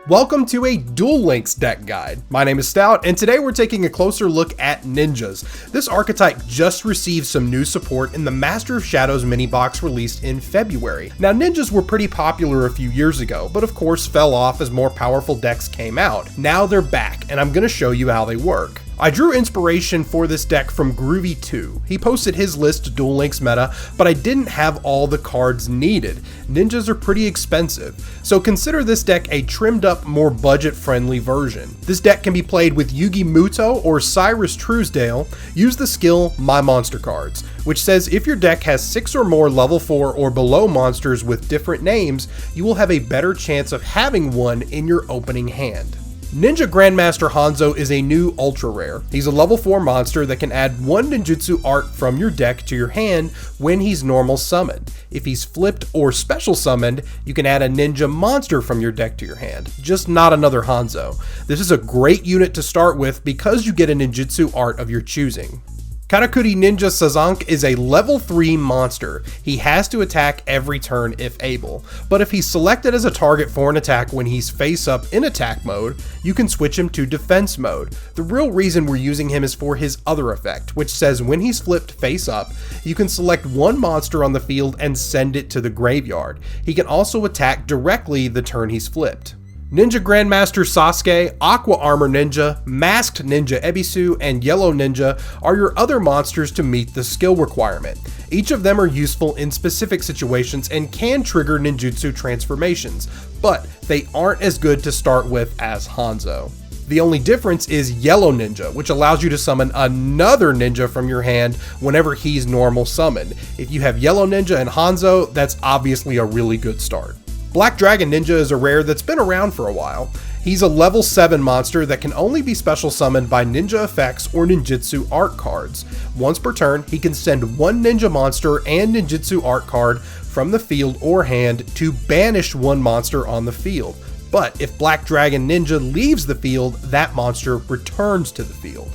Welcome to a Duel Links deck guide. My name is Stout, and today we're taking a closer look at ninjas. This archetype just received some new support in the Master of Shadows mini box released in February. Now, ninjas were pretty popular a few years ago, but of course fell off as more powerful decks came out. Now they're back, and I'm going to show you how they work. I drew inspiration for this deck from Groovy2. He posted his list to Duel Links meta, but I didn't have all the cards needed. Ninjas are pretty expensive, so consider this deck a trimmed up, more budget-friendly version. This deck can be played with Yugi Muto or Cyrus Truesdale. Use the skill My Monster Cards, which says if your deck has 6 or more level 4 or below monsters with different names, you will have a better chance of having one in your opening hand. Ninja Grandmaster Hanzo is a new ultra rare. He's a level 4 monster that can add 1 ninjutsu art from your deck to your hand when he's normal summoned. If he's flipped or special summoned, you can add a ninja monster from your deck to your hand, just not another Hanzo. This is a great unit to start with because you get a ninjutsu art of your choosing. Karakuri Ninja Sazank is a level 3 monster. He has to attack every turn if able, but if he's selected as a target for an attack when he's face up in attack mode, you can switch him to defense mode. The real reason we're using him is for his other effect, which says when he's flipped face up, you can select one monster on the field and send it to the graveyard. He can also attack directly the turn he's flipped. Ninja Grandmaster Sasuke, Aqua Armor Ninja, Masked Ninja Ebisu, and Yellow Ninja are your other monsters to meet the skill requirement. Each of them are useful in specific situations and can trigger ninjutsu transformations, but they aren't as good to start with as Hanzo. The only difference is Yellow Ninja, which allows you to summon another ninja from your hand whenever he's normal summoned. If you have Yellow Ninja and Hanzo, that's obviously a really good start. Black Dragon Ninja is a rare that's been around for a while. He's a level 7 monster that can only be special summoned by ninja effects or ninjutsu art cards. Once per turn, he can send one ninja monster and ninjutsu art card from the field or hand to banish one monster on the field. But if Black Dragon Ninja leaves the field, that monster returns to the field.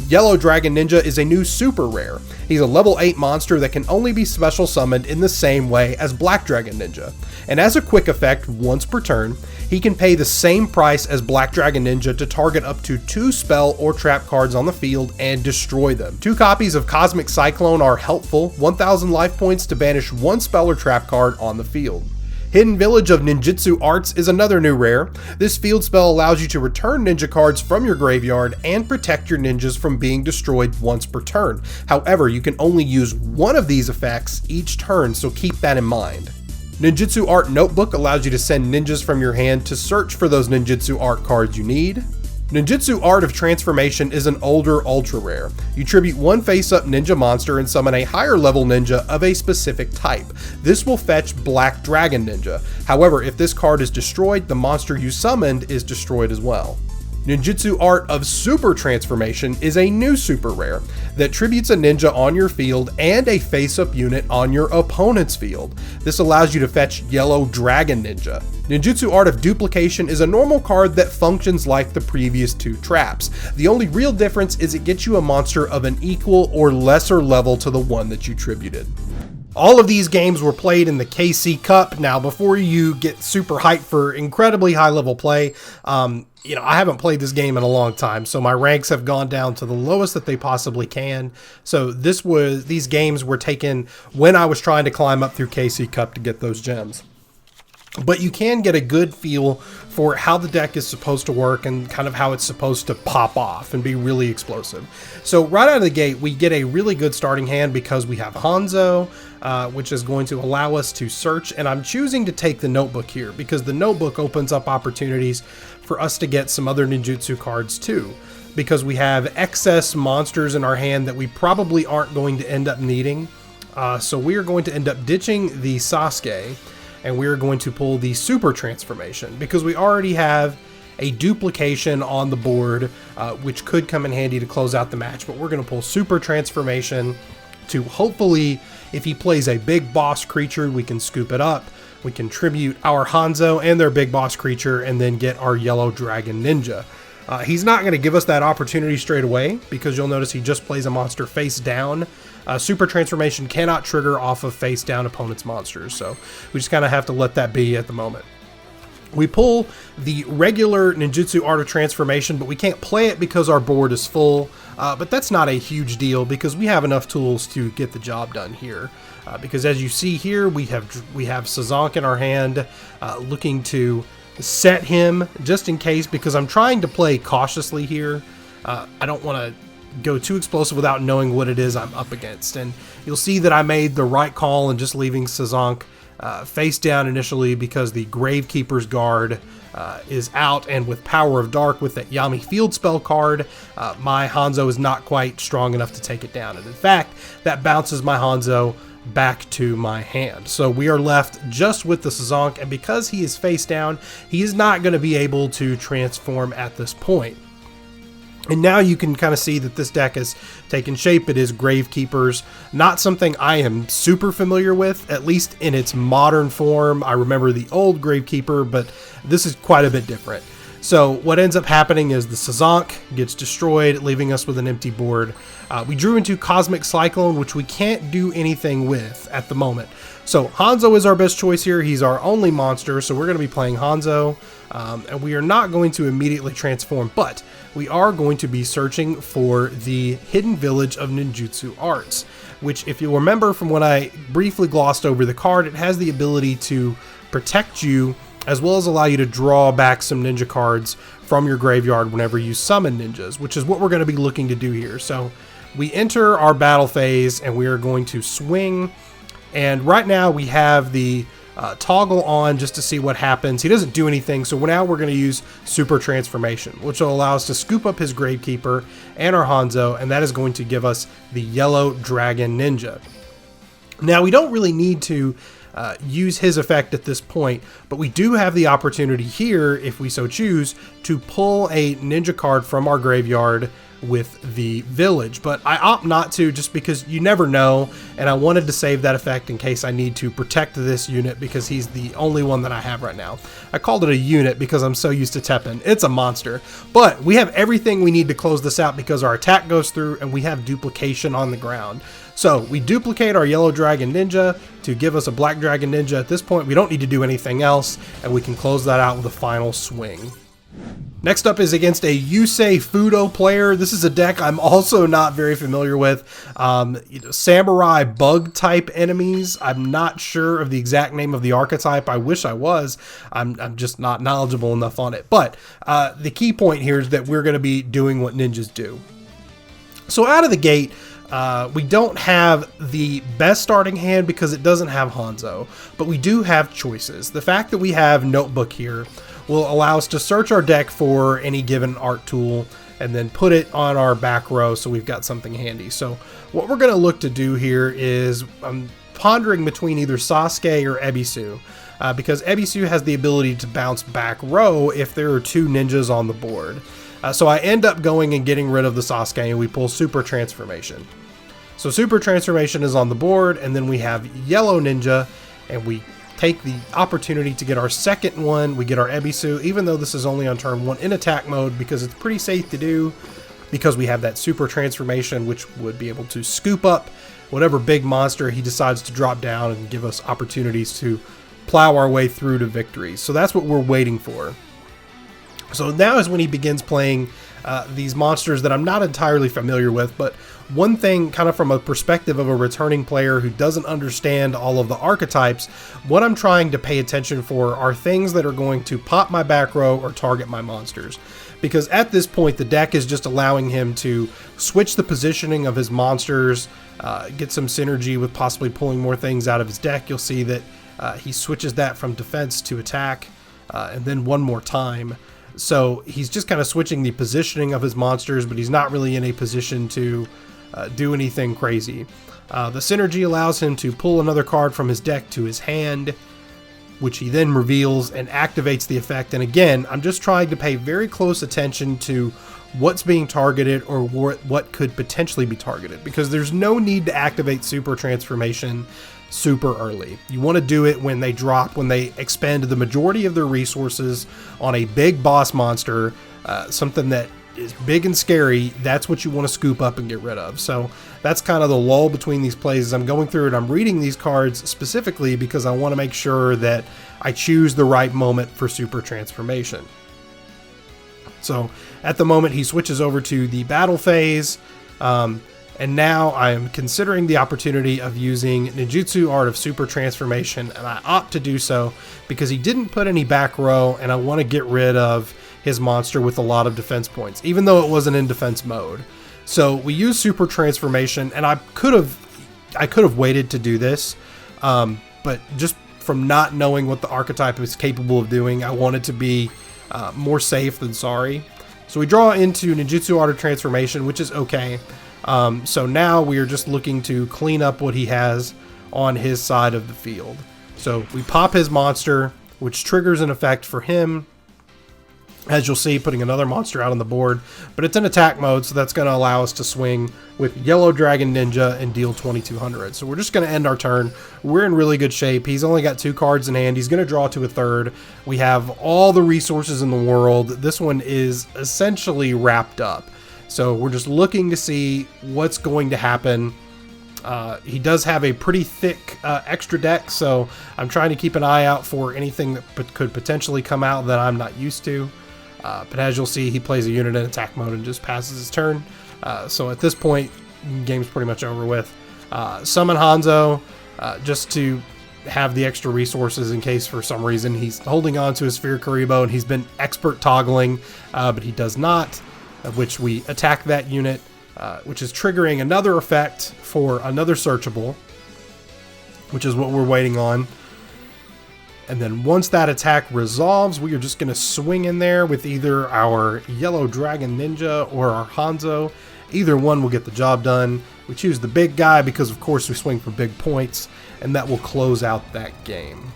Yellow Dragon Ninja is a new super rare. He's a level 8 monster that can only be special summoned in the same way as Black Dragon Ninja. And as a quick effect, once per turn, he can pay the same price as Black Dragon Ninja to target up to 2 spell or trap cards on the field and destroy them. 2 copies of Cosmic Cyclone are helpful, 1000 life points to banish 1 spell or trap card on the field. Hidden Village of Ninjutsu Arts is another new rare. This field spell allows you to return ninja cards from your graveyard and protect your ninjas from being destroyed once per turn. However, you can only use one of these effects each turn, so keep that in mind. Ninjutsu Art Notebook allows you to send ninjas from your hand to search for those ninjutsu art cards you need. Ninjutsu Art of Transformation is an older ultra rare. You tribute one face-up ninja monster and summon a higher level ninja of a specific type. This will fetch Black Dragon Ninja. However, if this card is destroyed, the monster you summoned is destroyed as well. Ninjutsu Art of Super Transformation is a new super rare that tributes a ninja on your field and a face-up unit on your opponent's field. This allows you to fetch Yellow Dragon Ninja. Ninjutsu Art of Duplication is a normal card that functions like the previous 2 traps. The only real difference is it gets you a monster of an equal or lesser level to the one that you tributed. All of these games were played in the KC Cup. Now, before you get super hyped for incredibly high level play, I haven't played this game in a long time, so my ranks have gone down to the lowest that they possibly can. So these games were taken when I was trying to climb up through KC Cup to get those gems. But you can get a good feel for how the deck is supposed to work and kind of how it's supposed to pop off and be really explosive. So right out of the gate, we get a really good starting hand because we have Hanzo, which is going to allow us to search. And I'm choosing to take the Notebook here because the Notebook opens up opportunities for us to get some other ninjutsu cards too, because we have excess monsters in our hand that we probably aren't going to end up needing. So we are going to end up ditching the Sasuke, and we're going to pull the Super Transformation because we already have a duplication on the board, which could come in handy to close out the match. But we're going to pull Super Transformation to hopefully, if he plays a big boss creature, we can scoop it up. We can tribute our Hanzo and their big boss creature and then get our Yellow Dragon Ninja. He's not going to give us that opportunity straight away because you'll notice he just plays a monster face down. Super Transformation cannot trigger off of face down opponent's monsters, so we just kind of have to let that be at the moment. We pull the regular ninjutsu Art of Transformation, but we can't play it because our board is full. But that's not a huge deal because we have enough tools to get the job done here. Because as you see here, we have Sazonk in our hand, looking to set him just in case, because I'm trying to play cautiously here. I don't want to go too explosive without knowing what it is I'm up against. And you'll see that I made the right call in just leaving Sazonk face down initially because the Gravekeepers guard is out, and with Power of Dark with that Yami field spell card, my Hanzo is not quite strong enough to take it down. And in fact, that bounces my Hanzo back to my hand. So we are left just with the Sazonk, and because he is face down, he is not going to be able to transform at this point. And now you can kind of see that this deck has taken shape. It is Gravekeepers, not something I am super familiar with, at least in its modern form. I remember the old Gravekeeper, but this is quite a bit different. So what ends up happening is the Sazonk gets destroyed, leaving us with an empty board. We drew into Cosmic Cyclone, which we can't do anything with at the moment. So Hanzo is our best choice here. He's our only monster, so we're going to be playing Hanzo. And we are not going to immediately transform, but we are going to be searching for the Hidden Village of Ninjutsu Arts, which, if you remember from when I briefly glossed over the card, it has the ability to protect you as well as allow you to draw back some ninja cards from your graveyard whenever you summon ninjas, which is what we're going to be looking to do here. So we enter our battle phase and we are going to swing, and right now we have the toggle on just to see what happens. He doesn't do anything, so now we're going to use Super Transformation, which will allow us to scoop up his Gravekeeper and our Hanzo, and that is going to give us the Yellow Dragon Ninja. Now, we don't really need to use his effect at this point, but we do have the opportunity here, if we so choose, to pull a ninja card from our graveyard with the village, but I opt not to just because you never know, and I wanted to save that effect in case I need to protect this unit because he's the only one that I have right now. I called it a unit because I'm so used to Teppen. It's a monster, but we have everything we need to close this out because our attack goes through and we have duplication on the ground. So we duplicate our Yellow Dragon Ninja to give us a Black Dragon Ninja. At this point, we don't need to do anything else, and we can close that out with a final swing. Next up is against a Yusei Fudo player. This is a deck I'm also not very familiar with. Samurai bug type enemies. I'm not sure of the exact name of the archetype. I wish I was. I'm just not knowledgeable enough on it. But the key point here is that we're going to be doing what ninjas do. So out of the gate, we don't have the best starting hand because it doesn't have Hanzo, but we do have choices. The fact that we have Notebook here will allow us to search our deck for any given art tool and then put it on our back row so we've got something handy. So what we're going to look to do here is I'm pondering between either Sasuke or Ebisu, because Ebisu has the ability to bounce back row if there are two ninjas on the board. So I end up going and getting rid of the Sasuke, and we pull Super Transformation. So Super Transformation is on the board, and then we have Yellow Ninja, and we take the opportunity to get our second one. We get our Ebisu, even though this is only on turn 1 in attack mode, because it's pretty safe to do, because we have that Super Transformation, which would be able to scoop up whatever big monster he decides to drop down and give us opportunities to plow our way through to victory. So that's what we're waiting for. So now is when he begins playing these monsters that I'm not entirely familiar with, but one thing kind of from a perspective of a returning player who doesn't understand all of the archetypes, what I'm trying to pay attention for are things that are going to pop my back row or target my monsters. Because at this point, the deck is just allowing him to switch the positioning of his monsters, get some synergy with possibly pulling more things out of his deck. You'll see that he switches that from defense to attack, and then one more time. So he's just kind of switching the positioning of his monsters, but he's not really in a position to do anything crazy. The synergy allows him to pull another card from his deck to his hand, which he then reveals and activates the effect. And again, I'm just trying to pay very close attention to what's being targeted or what could potentially be targeted, because there's no need to activate Super Transformation super early. You want to do it when they expend the majority of their resources on a big boss monster, something that is big and scary. That's what you want to scoop up and get rid of. So that's kind of the lull between these plays. I'm going through it, I'm reading these cards specifically because I want to make sure that I choose the right moment for super transformation. So at the moment he switches over to the battle phase, and now I am considering the opportunity of using Ninjutsu Art of Super Transformation, and I opt to do so because he didn't put any back row, and I want to get rid of his monster with a lot of defense points, even though it wasn't in defense mode. So we use Super Transformation, and I could have waited to do this, but just from not knowing what the archetype is capable of doing, I wanted to be more safe than sorry. So we draw into Ninjutsu Art of Transformation, which is okay. So now we are just looking to clean up what he has on his side of the field. So we pop his monster, which triggers an effect for him, as you'll see, putting another monster out on the board, but it's in attack mode, so that's going to allow us to swing with Yellow Dragon Ninja and deal 2200. So we're just going to end our turn. We're in really good shape. He's only got 2 cards in hand. He's going to draw to a third. We have all the resources in the world. This one is essentially wrapped up. So we're just looking to see what's going to happen. He does have a pretty thick extra deck, so I'm trying to keep an eye out for anything that could potentially come out that I'm not used to. But as you'll see, he plays a unit in attack mode and just passes his turn. So at this point, game's pretty much over with. Summon Hanzo just to have the extra resources in case for some reason he's holding on to his Sphere Kuriboh and he's been expert toggling, but he does not. Which we attack that unit, which is triggering another effect for another searchable, which is what we're waiting on. And then once that attack resolves, we are just going to swing in there with either our Yellow Dragon Ninja or our Hanzo. Either one will get the job done. We choose the big guy because, of course, we swing for big points, and that will close out that game.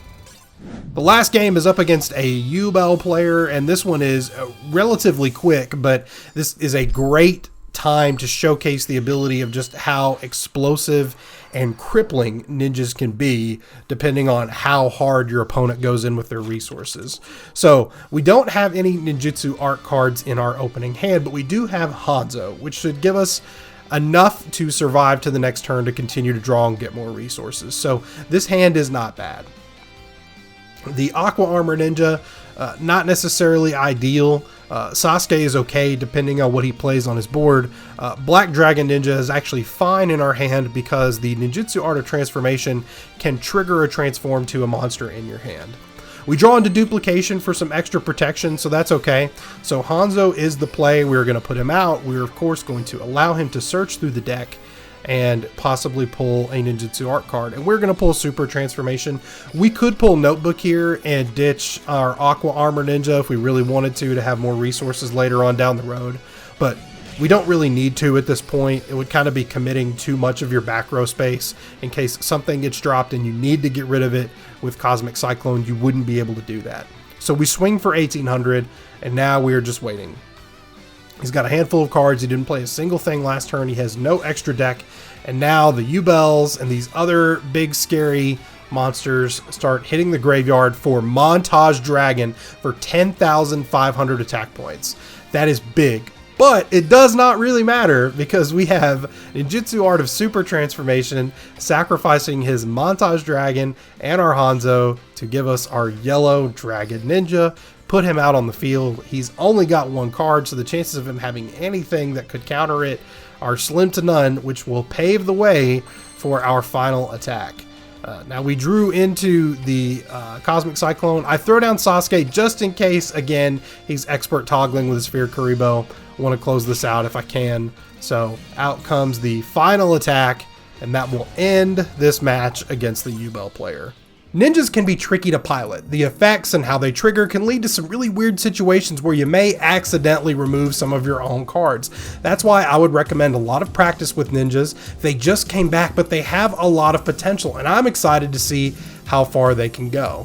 The last game is up against a Yubel player, and this one is relatively quick, but this is a great time to showcase the ability of just how explosive and crippling ninjas can be depending on how hard your opponent goes in with their resources. So we don't have any ninjutsu art cards in our opening hand, but we do have Hanzo, which should give us enough to survive to the next turn to continue to draw and get more resources. So this hand is not bad. The Aqua Armor Ninja, not necessarily ideal. Sasuke is okay depending on what he plays on his board. Black Dragon Ninja is actually fine in our hand because the Ninjutsu Art of Transformation can trigger a transform to a monster in your hand. We draw into duplication for some extra protection, so that's okay. So Hanzo is the play. We're going to put him out. We're of course going to allow him to search through the deck and possibly pull a ninjutsu art card, and we're going to pull Super Transformation. We could pull Notebook here and ditch our Aqua Armor Ninja if we really wanted to have more resources later on down the road, but we don't really need to at this point. It would kind of be committing too much of your back row space in case something gets dropped and you need to get rid of it. With Cosmic Cyclone, you wouldn't be able to do that. So we swing for 1800, and now we are just waiting. He's got a handful of cards. He didn't play a single thing last turn. He has no extra deck. And now the Yubels and these other big scary monsters start hitting the graveyard for Montage Dragon for 10,500 attack points. That is big. But it does not really matter because we have Ninjutsu Art of Super Transformation sacrificing his Montage Dragon and our Hanzo to give us our Yellow Dragon Ninja. Put him out on the field. He's only got 1 card, so the chances of him having anything that could counter it are slim to none, which will pave the way for our final attack. Now we drew into the Cosmic Cyclone. I throw down Sasuke just in case, again, he's expert toggling with his Sphere Kuriboh. I want to close this out if I can. So out comes the final attack, and that will end this match against the Yubel player. Ninjas can be tricky to pilot. The effects and how they trigger can lead to some really weird situations where you may accidentally remove some of your own cards. That's why I would recommend a lot of practice with ninjas. They just came back, but they have a lot of potential, and I'm excited to see how far they can go.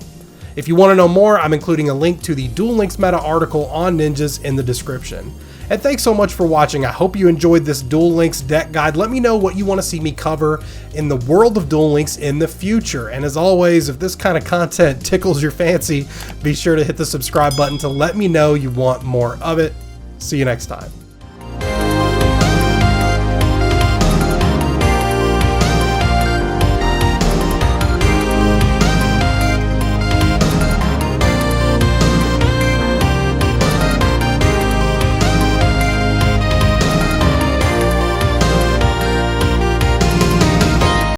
If you want to know more, I'm including a link to the Duel Links meta article on ninjas in the description. And thanks so much for watching. I hope you enjoyed this Duel Links deck guide. Let me know what you want to see me cover in the world of Duel Links in the future. And as always, if this kind of content tickles your fancy, be sure to hit the subscribe button to let me know you want more of it. See you next time.